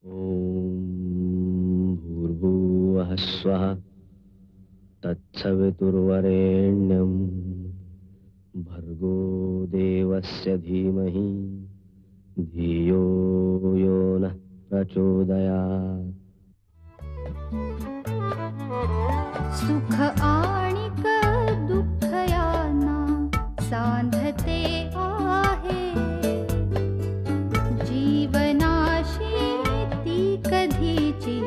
ओम भूर्भुवः स्वः तत्सवितुर्वरेण्यं भर्गो देवस्य धीमहि धियो यो नः प्रचोदयात्। सुख आणिक दुःख यांना सांधते आहे, जीवनाशी ती कधीची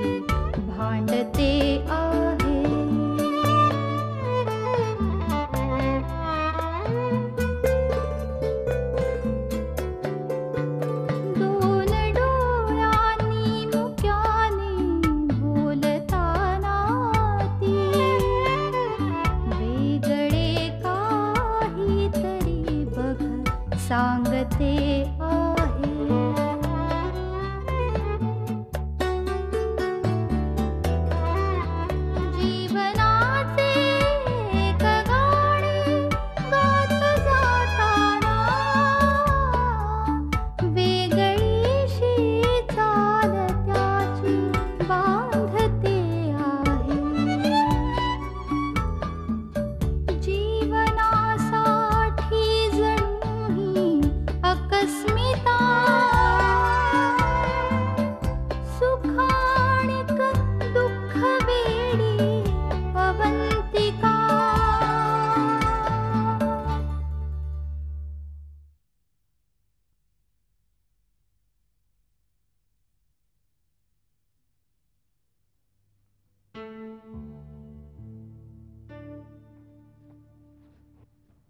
भांडते आहे। दोन डोळ्यांनी मुक्याने बोलताना ती वेगळे काहीतरी बघ सांगते आहे। जीवनाचे एक गाणे गात जाताना वेगळीशी चाल त्याची बांधते आहे। जीवनासाठी जणू ही अकस्मिता, सुखाणिक दुःख वेडी अवंतिका।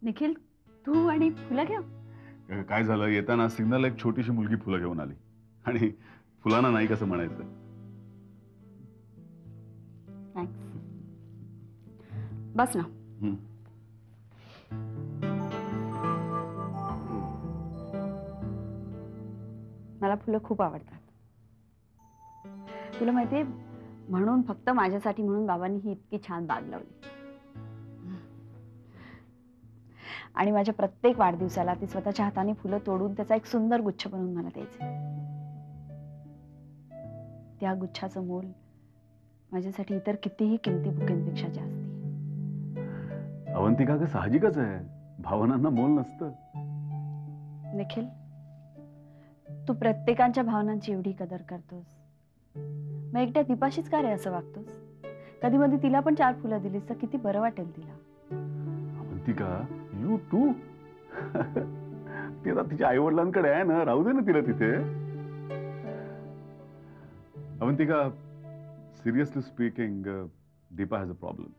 निखिल, तू आणि फुलं घ्या. काय झालं, येताना सिग्नल एक छोटीशी मुलगी फुलं घेऊन आली आणि फुलांना नाही कसं म्हणायचं. थँक्स. बस ना. मला फुलं खूप आवडतात. तुला माहितीये, म्हणून फक्त माझ्यासाठी म्हणून बाबांनी ही इतकी छान बाग लावली आणि माझ्या प्रत्येक वाढदिवसाला ती स्वतःच्या हाताने फुलं तोडून त्याचा एक सुंदर गुच्छ बनवून मला द्यायचे. त्या गुच्छाचं मोल माझ्यासाठी इतर कितीही किमती बुकेंपेक्षा जास्त आहे. अवंतिका, का साहजिकच आहे, भावनांना मोल नसतं. निखिल, तू प्रत्येकाच्या भावनांची एवढी कदर करतोस, मग एकट्या दीपाशीच का रे असं वागतोस? कधी मध्ये तिला पण 4 फुलं दिलीस तर किती बरं वाटेल तिला. Avantika, you too. ती आता तिच्या आई वडिलांकडे आहे ना, राहू दे ना तिला तिथे. Avantika, seriously speaking, Deepa has a problem.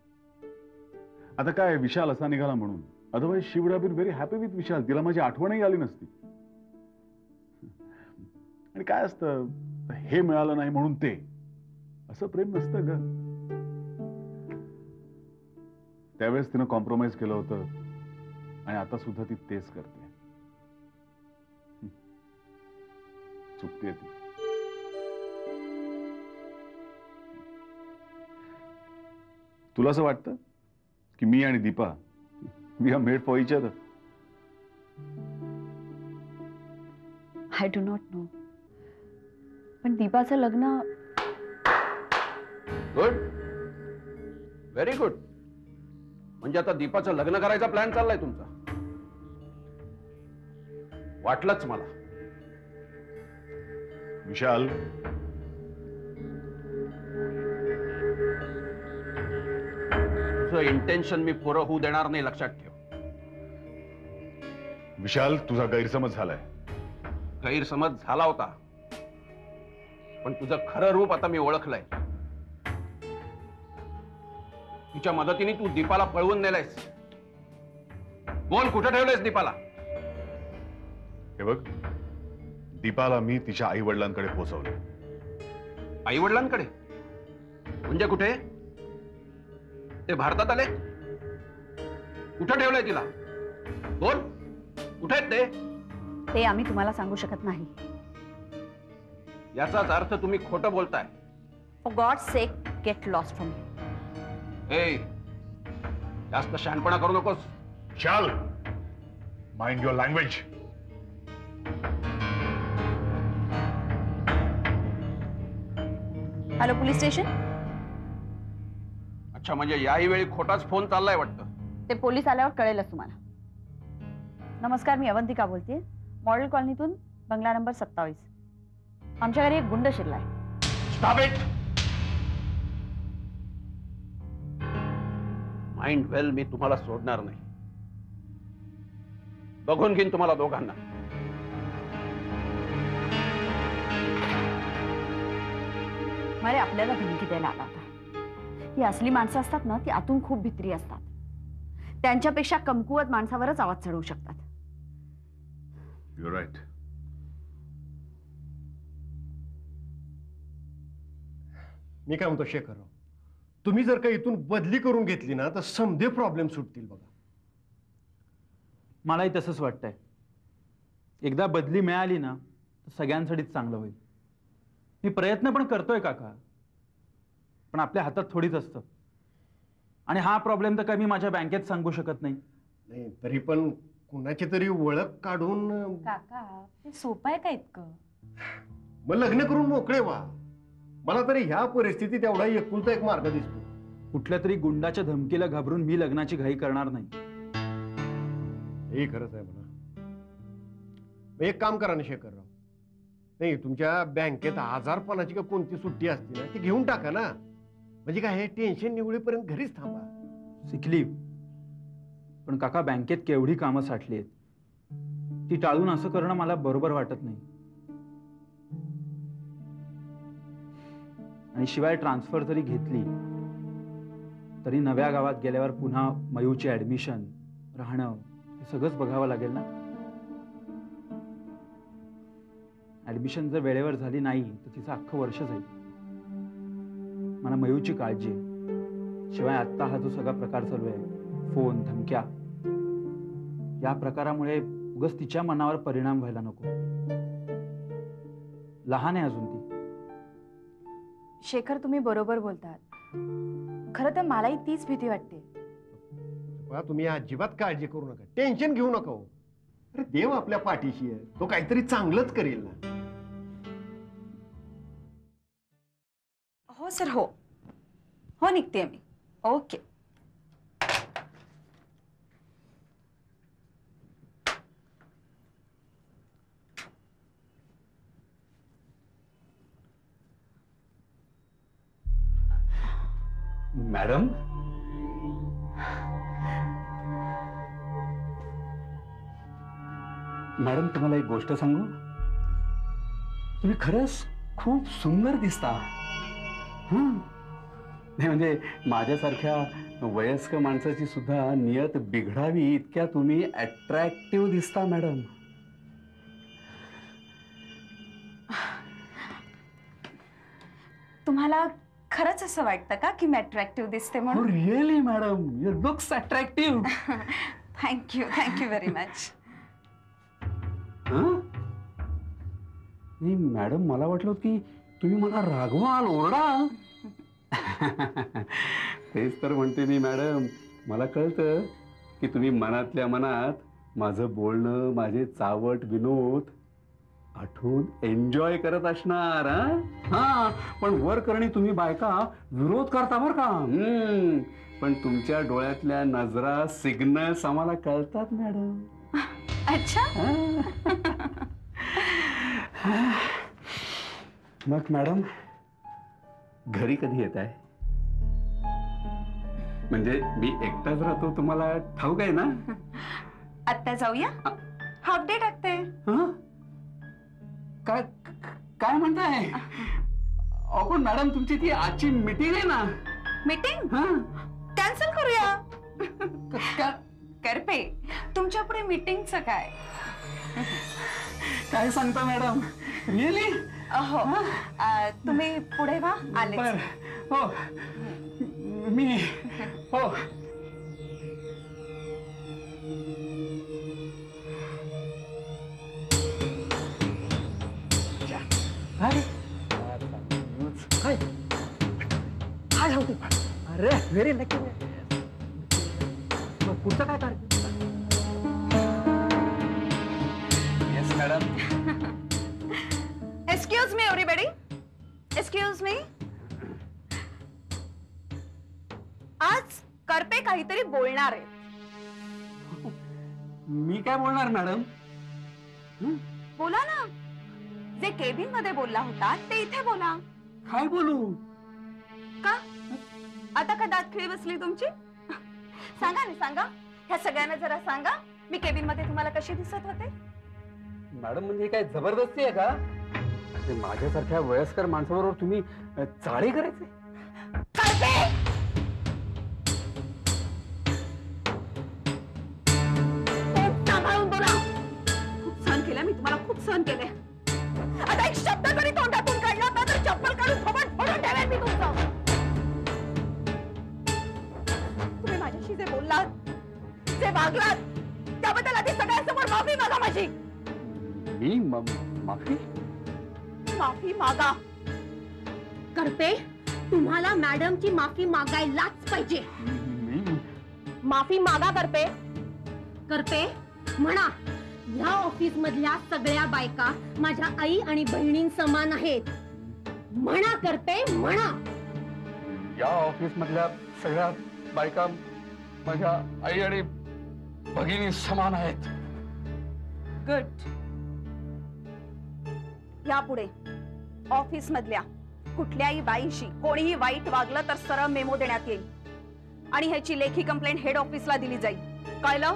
आता काय, विशाल असा निघाला म्हणून, otherwise she would have been very happy with Vishal. तिला माझी आठवणही आली नसती. आणि काय असतं, हे मिळालं नाही म्हणून ते, असं प्रेम नसतं ग. त्यावेळेस तिनं कॉम्प्रोमाइज केलं होतं आणि आता सुद्धा ती तेच करते. चुकते ती. तुला असं वाटतं की मी आणि Deepa, we are made for each other? I do not know. पण दीपाचं लग्न. Good, very good. म्हणजे आता दीपाचं लग्न करायचा प्लॅन चाललाय तुमचा? वाटलंच मला. विशाल, तुझं इंटेन्शन मी पुरं होऊ देणार नाही, लक्षात ठेव. विशाल, तुझा गैरसमज झालाय. गैरसमज झाला होता, पण तुझं खरं रूप आता मी ओळखलंय. तिच्या मदतीने तू दीपाला पळवून नेलायस. बोल, कुठे ठेवलंयस दीपाला? हे बघ, दीपाला मी तिच्या आई वडिलांकडे पोहोचवलं. आई वडिलांकडे? म्हणजे कुठे? ते भारतात आले? कुठे ठेवलंय तिला? बोल, कुठे आहेत ते? ते आम्ही तुम्हाला सांगू शकत नाही. याचाच अर्थ तुम्ही खोटं बोलताय. For god sake, get lost from me. ए, जास्त शहाणपणा करू नकोस. शाल, mind your language. Hello, police station. अच्छा, म्हणजे याही वेळी खोटाच फोन चाललाय वाटतं. ते पोलीस आल्यावर कळेलच तुम्हाला. नमस्कार, मी अवंतिका बोलते, मॉडेल कॉलनीतून, बंगला नंबर 27. आमच्या घरी एक गुंड शिरलाय. Stop it. माइंड वेल, मी तुम्हाला सोडणार नाही. बघून घेईन तुम्हाला दोघांना. मारे आपल्याला धमकी द्यायला आला होता. ही असली माणसं असतात ना, ती आतून खूप भित्री असतात. त्यांच्यापेक्षा कमकुवत माणसावरच आवाज चढवू शकतात. You're right. मी काय म्हणतो शेखरराव, तुम्ही जर का इथून बदली करून घेतली ना तर समधे प्रॉब्लेम सुटतील बघा. मलाही तसंच वाटतंय. एकदा बदली मिळाली ना तर सगळ्यांसाठीच चांगलं होईल. मी प्रयत्न पण करतोय काका, पण आपल्या हातात थोडीच असतं. आणि हा प्रॉब्लेम तर काय मी माझ्या बँकेत सांगू शकत नाही. नाही तरी पण कुणाची तरी ओळख काढून काका, ते सोपं आहे का इतकं? मग लग्न करून मोकळे व्हा. मला तरी ह्या परिस्थितीत एवढा एकुलता एक मार्ग दिसतो. कुठल्या तरी गुंडाच्या धमकीला घाबरून मी लग्नाची घाई करणार नाही. हे खरंच आहे म्हणा. मग एक काम करा ना शेखरराव, नाही तुमच्या बँकेत आजारपणाची का कोणती सुट्टी असते ना ती घेऊन टाका ना. म्हणजे काय हे टेन्शन निवळेपर्यंत घरीच थांबा. शिकली, पण काका बँकेत केवढी कामं साठली आहेत. ती टाळून असं करणं मला बरोबर वाटत नाही. आणि शिवाय ट्रान्सफर जरी घेतली तरी नव्या गावात गेल्यावर पुन्हा मयूची ऍडमिशन, राहणं हे सगळंच बघावं लागेल ना. ऍडमिशन जर वेळेवर झाली नाही तर तिचं अख्खं वर्ष जाईल. मला मयूची काळजी आहे. शिवाय आत्ता हा जो सगळा प्रकार चालू आहे, फोन, धमक्या, या प्रकारामुळे उगाच तिच्या मनावर परिणाम व्हायला नको. लहान आहे अजून ती. शेखर, तुम्ही बरोबर बोलतात. खरं तर मलाही तीच भीती वाटते. तुम्ही अजिबात काळजी करू नका, टेन्शन घेऊ नका. अरे देव आपल्या पाठीशी आहे, तो काहीतरी चांगलंच करेल ना. हो सर, हो हो, निघते मी. ओके. मॅडम, मॅडम तुम्हाला एक गोष्ट सांगू. तुम्ही खरंच खूप सुंदर दिसता. नाही म्हणजे माझ्यासारख्या वयस्क माणसाची सुद्धा नियत बिघडावी इतक्या तुम्ही अट्रॅक्टिव्ह दिसता मॅडम. तुम्हाला खरंच असं वाटतं का की मी अट्रॅक्टिव्ह दिसते म्हणून? Really madam, your looks attractive. Thank you, thank you very much. नाही मॅडम, मला वाटलं की तुम्ही मला रागवाल, ओरडाल. तेच तर म्हणते मी मॅडम. मला कळतं की तुम्ही मनातल्या मनात माझं बोलणं, माझे चावट विनोद आठवून एन्जॉय करत असणार. हा, पण वर करणी तुम्ही बायका विरोध करता बर का. पण तुमच्या डोळ्यातल्या नजरा, सिग्नल्स आम्हाला कळतात मॅडम. अच्छा. मग मॅडम, घरी कधी येत आहे? म्हणजे मी एकटाच राहतो, तुम्हाला ठाऊक आहे ना. आत्ता जाऊया, हाफ डे टाकते. काय काय म्हणताय? पण मॅडम तुमची ती आजची मीटिंग आहे ना. मीटिंग कॅन्सल करूया. करपे, तुमच्या पुढे मीटिंगचं काय? काय सांगता मॅडम? रिअली? हो. तुम्ही पुढे व्हा. आले. हो मी हो. काय काय होते? अरे व्हेरी लकी. पुढचं काय कार्यक्रम? Yes madam. Excuse me everybody, excuse me. Karpe काहीतरी बोलणार आहे. मी काय बोलणार मॅडम? बोला ना. जे केबिन मध्ये बोलला होता ते इथे बोला. काय बोलू? का आता का दात खिळी बसली तुमची? सांगा ना, सांगा. ह्या सगळ्यांना जरा सांगा, मी केबिन मध्ये तुम्हाला कशी दिसत होते? मॅडम म्हणजे काय जबरदस्ती आहे का? ते माझ्यासारख्या वयस्कर माणसाबरोबर तुम्ही चाळे करायचे? सांभाळून बोला. खूप सहन केलं मी तुम्हाला, खूप सहन केले. आता एक शब्द जरी तोंडातून काढला ना तर चप्पल काढून थोबड फोडून ठेवेन मी तुमचं. तुम्ही माझ्याशी जे बोललात, जे वागलात, त्याबद्दल आधी सगळ्यांसमोर माफी मागा माझी. मी माफी? माफी मागा. करपे, तुम्हाला मॅडमची माफी मागायलाच पाहिजे. मी माफी मागा करपे. करपे म्हणा, ह्या ऑफिस मधल्या सगळ्या बायका माझ्या आई आणि बहिणीं समान आहेत. म्हणा करपे, म्हणा. या ऑफिस मधल्या सगळ्या बायका माझ्या आई आणि भगिनी समान आहेत. गुड. यापुढे ऑफिस मधल्या कुठल्याही बाईशी कोणीही वाईट वागलं तर सरळ मेमो देण्यात येईल आणि ह्याची लेखी कंप्लेंट हेड ऑफिसला दिली जाईल. कळलं?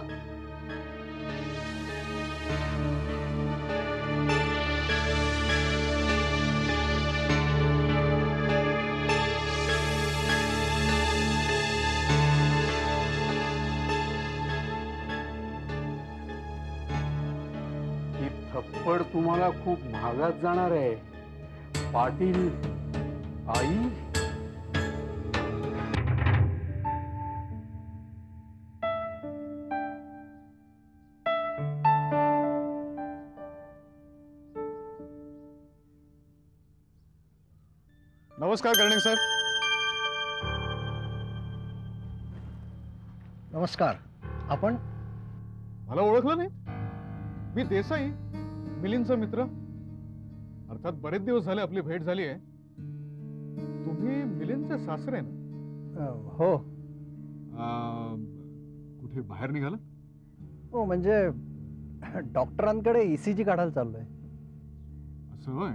ही थप्पड तुम्हाला खूप महागात जाणार आहे. पाटील आई. नमस्कार कर्णिक साहेब. नमस्कार. आपण? मला ओळखलं नाही? मी देसाई, मिलिंदचा मित्र. अर्थात बरेच दिवस झाले आपली भेट झाली आहे. तुम्ही मिलिंदचे सासरे ना? हो. कुठे बाहेर निघाला? हो, म्हणजे डॉक्टरांकडे ECG काढायला चाललोय. असं होय.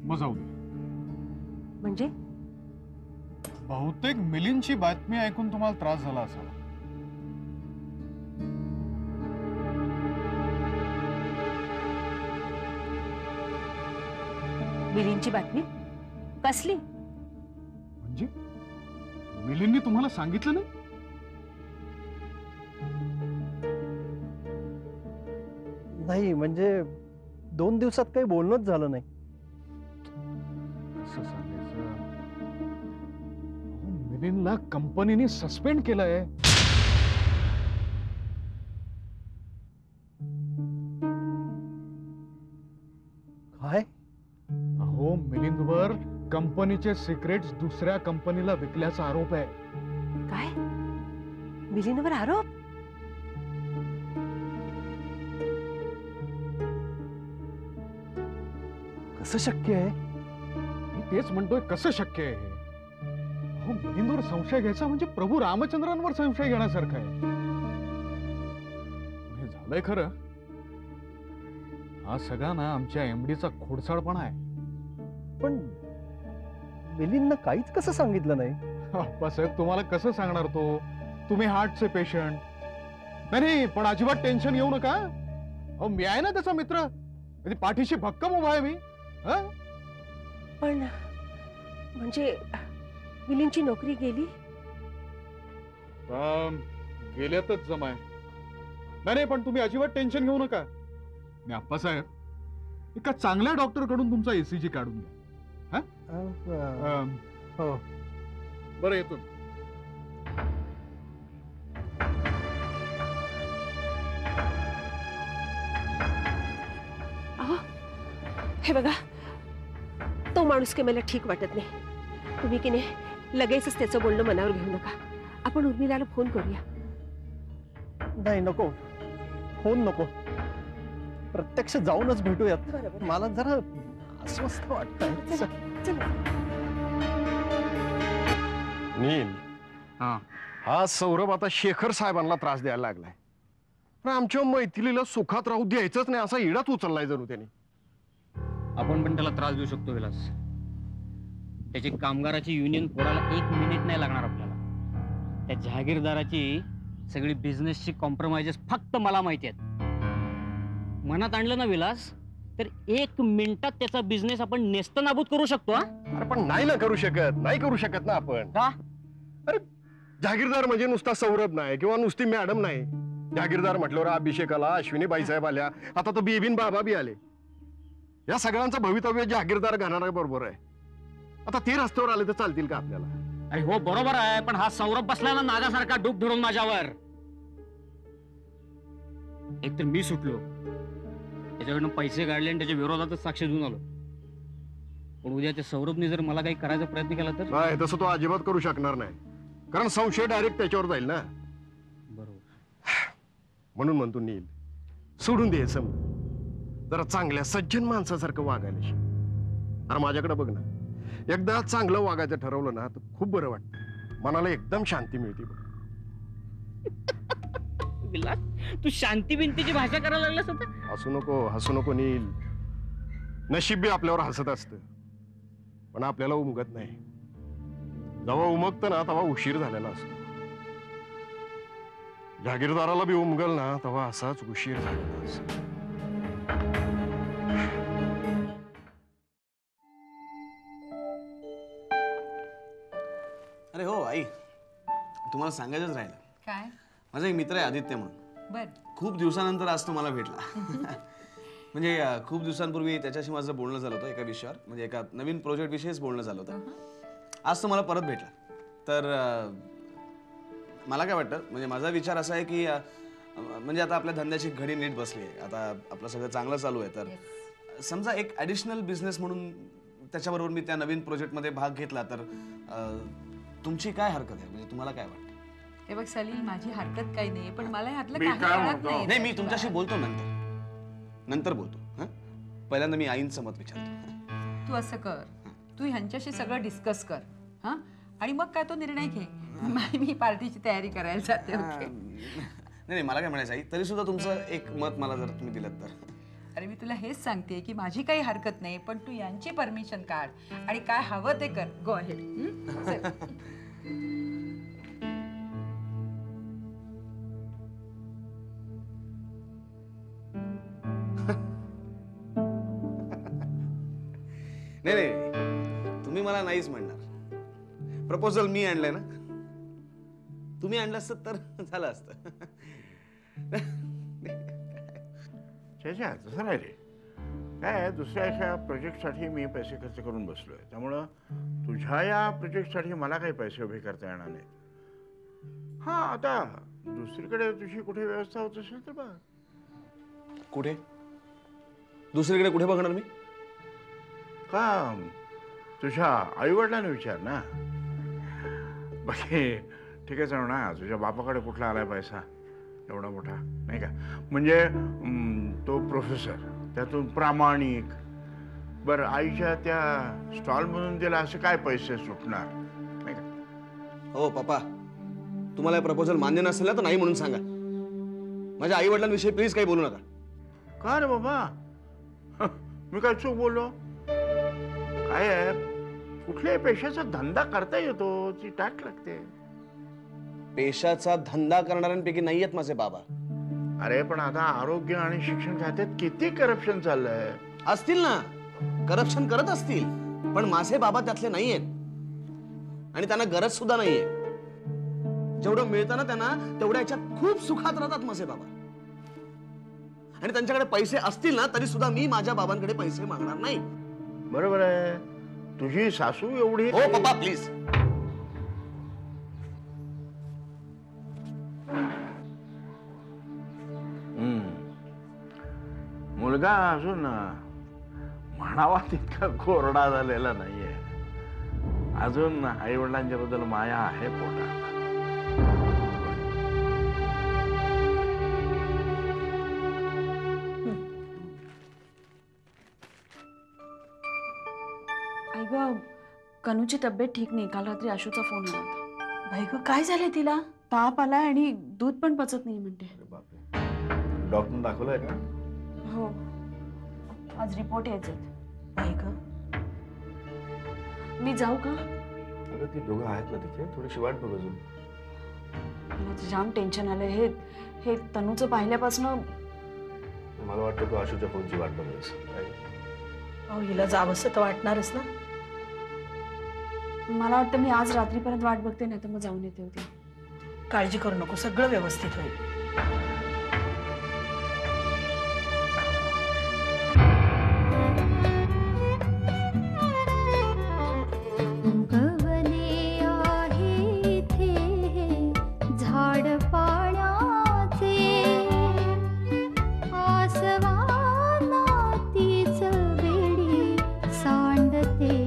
मग जाऊ दे. म्हणजे बहुतेक मिलिंदची बातमी ऐकून तुम्हाला त्रास झाला असावा. मिलिंदची बातमी कसली? म्हणजे मिलिंदने तुम्हाला सांगितलं नाही? नाही, म्हणजे 2 दिवसात काही बोलणंच झालं नाही. कसं सांगायचं? मिलिंदला कंपनीने सस्पेंड केलंय. काय? अहो, मिलिंदवर कंपनीचे सिक्रेट्स दुसऱ्या कंपनीला विकल्याचा आरोप आहे. काय? मिलिंदवर आरोप? कसं शक्य आहे? मी तेच म्हणतोय, कसं शक्य आहे हे? अहो, मिलिंदवर संशय घ्यायचा म्हणजे प्रभू रामचंद्रांवर संशय घेण्यासारखं आहे. हे झालंय खरं. हा सगळा ना आमच्या MDचा खोडसाळपणा आहे. पण मिलिंदनं काहीच कसं सांगितलं नाही? अप्पासाहेब, तुम्हाला कसं सांगणार तो? तुम्ही हार्टचे पेशंट. नाही, पण अजिबात टेन्शन घेऊ नका. अहो, मी आहे ना त्याचा मित्र. पाठीशी भक्कम उभा आहे मी. पण म्हणजे मिलिंदची नोकरी गेली? गेल्यातच जमाय. नाही, पण तुम्ही अजिबात टेन्शन घेऊ नका. मी अप्पासाहेब, एका चांगल्या डॉक्टर कडून तुमचा ECG काढून घ्या. हो. बरं, येतो. हे बघा, तो माणूस की मला ठीक वाटत नाही. तुम्ही की नाही लगेचच त्याचं बोलणं मनावर घेऊ नका. आपण उर्मिलाला फोन करूया. नाही, नको. फोन नको. प्रत्यक्ष जाऊनच भेटूयात. बरोबर. मला जरा अस्वस्थ वाटतंय. चला. नील, हा हा सौरभ आता शेखर साहेबांना त्रास द्यायला लागलाय. पण आमच्या मैथिलीला सुखात राहू द्यायचंच नाही असा इडाच उचललाय जणू त्यांनी. आपण पण त्याला त्रास देऊ शकतो विलास. त्याची कामगाराची युनियन फोडायला 1 मिनिट नाही लागणार आपल्याला. त्या जहागीरदाराची सगळी बिझनेसची कॉम्प्रोमाइजेस फक्त मला माहिती आहेत. मनात आणलं ना विलास तर 1 मिनिटात त्याचा बिझनेस आपण नेस्तनाबूत करू शकतो. हा अरे पण नाही ना करू शकत, नाही करू शकत ना आपण. का? अरे जहागीरदार म्हणजे नुसता सौरभ नाही किंवा नुसती मॅडम नाही. जहागीरदार म्हटल्यावर अभिषेकाला अश्विनी बाईसाहेब आल्या, आता तर बेबीन बाबा बी आले. या सगळ्यांचं भवितव्य जहागीरदार घराणा बरोबर आहे. आता ते रस्त्यावर आले तर चालतील का आपल्याला? अरे हो बरोबर आहे, पण हा सौरभ बसला ना नागासारखा डूब धरून माझ्यावर. एकतर मी सुटलो, त्याच्याकडनं पैसे काढले आणि त्याच्या विरोधातच साक्ष देऊन आलो. पण उद्या त्या सौरभने जर मला काही करायचा प्रयत्न केला तर? नाही, तसं तो अजिबात करू शकणार नाही, कारण संशय डायरेक्ट त्याच्यावर जाईल ना. बरोबर. म्हणून म्हणतो नील, सोडून दे समज. जरा चांगल्या सज्जन माणसासारखं वागायला शिक. अरे माझ्याकडे बघ ना, एकदा चांगलं वागायचं ठरवलं ना तर खूप बरं वाटतं. मनाला एकदम शांती मिळते बघ. विलास, तू शांती भिंतीची भाषा करायला लागलास आता. हसू नको नील. नशीब बी आपल्यावर हसत असतं, पण आपल्याला उमगत नाही. जेव्हा उमगतं ना तेव्हा उशीर झालेला असतो. जहागीरदाराला बी उमगल ना तेव्हा असाच उशीर झालेला असतो. अरे हो आई, तुम्हाला सांगायचंच राहिलं. काय? माझा एक मित्र आहे आदित्य म्हणून. बर. खूप दिवसानंतर आज तो मला भेटला. म्हणजे खूप दिवसांपूर्वी त्याच्याशी माझं बोलणं झालं होतं एका विषयावर, म्हणजे एका नवीन प्रोजेक्ट विषयीच बोलणं झालं होतं. आज तो मला परत भेटला. तर मला काय वाटतं, म्हणजे माझा विचार असा आहे की म्हणजे आता आपल्या धंद्याची घडी नीट बसली आहे, आता आपलं सगळं चांगलं चालू आहे, तर समजा एक ॲडिशनल बिझनेस म्हणून त्याच्याबरोबर मी त्या नवीन प्रोजेक्टमध्ये भाग घेतला तर तुमची काय हरकत आहे? म्हणजे तुम्हाला काय वाटतं? हे बघ सलील, माझी हरकत काही नाही, पण मला ह्यातलं मी काही काय कळत म्हणतो? नाही. नाही, मी तुमच्याशी बोलतो नंतर बोलतो. हं? पहिल्यांदा मी आईंचं मत विचारतो. तू असं कर, तू ह्यांच्याशी सगळं डिस्कस कर, हा, आणि मग काय तो निर्णय घे. मी पार्टीची तयारी करायला जाते. ओके? नाही, मला काय म्हणायचं आई, तरी सुद्धा तुमचं एक मत मला जर तुम्ही दिलं तर. अरे मी तुला हेच सांगते की माझी काही हरकत नाही, पण तू यांची परमिशन काढ आणि काय हवं ते कर. Go ahead. नाही, तुम्ही मला नाहीच म्हणणार. प्रपोजल मी आणलंय ना, तुम्ही आणलं असत तर झालं असतं. तसं नाही रे. काय दुसऱ्या एका प्रोजेक्टसाठी मी पैसे खर्च करून बसलोय, त्यामुळं तुझ्या या प्रोजेक्टसाठी मला काही पैसे उभे करता येणार नाही. हा, आता दुसरीकडे तुझी कुठे व्यवस्था होत असेल तर बघ. कुठे? दुसरीकडे कुठे बघणार मी? का तुझ्या आईवडिलांना विचार ना. बाकी ठीक आहे चालू ना, तुझ्या बापाकडे कुठला आलाय पैसा एवढा मोठा, नाही का? म्हणजे तो प्रोफेसर, त्यातून प्रामाणिक. बरं, आईच्या त्या स्टॉलमधून दिला असे काय पैसे सुटणार, नाही का? हो पप्पा, तुम्हाला हे प्रपोजल मान्य नसेल ना तर नाही म्हणून सांगा. माझ्या आई वडिलांविषयी प्लीज काही बोलू नका. का रे बाबा, मी काय चूक बोललो? काय आहे, कुठल्याही पेशाचा धंदा करता येतो, ती टाक लागते. पेशाचा धंदा करणाऱ्यांपैकी नाही आहेत माझे बाबा. अरे पण आता आरोग्य आणि शिक्षण खात्यात किती करप्शन चाललंय. असतील ना, करप्शन करत असतील, पण माझे बाबा त्यातले नाहीयेत आणि त्यांना गरज सुद्धा नाहीये. जेवढं मिळतं ना त्यांना तेवढ्या याच्यात खूप सुखात राहतात माझे बाबा. आणि त्यांच्याकडे पैसे असतील ना तरी सुद्धा मी माझ्या बाबांकडे पैसे मागणार नाही. बरोबर आहे. तुझी सासू एवढी. हो पप्पा प्लीज. मुलगा अजून म्हणावा तितका कोरडा झालेला नाहीये. अजून आई वडिलांच्या बद्दल माया आहे पोटात. आई ग, कनूची तब्येत ठीक नाही. काल रात्री आशूचा फोन आला होता. बाई गं, काय झालंय तिला? ताप आलाय आणि दूध पण पचत नाही म्हणते. डॉक्टर दाखवलंय का? हो, आज रिपोर्ट यायचे. बाई ग, मी जाऊ का? अगं ती दोघं आहेत ना तिथे, थोडीशी वाट बघ अजून. मला तर जाम टेन्शन आलंय. हे तनूचं पाहिल्यापासून. मला वाटतं तू आशूच्या फोनची वाट बघायस. अहो हिला जावंसं तर वाटणारच ना. मला वाटतं मी आज रात्रीपर्यंत वाट बघते, नाही तर मग जाऊन येते होती. काळजी करू नको, सगळं व्यवस्थित होईल. सांडते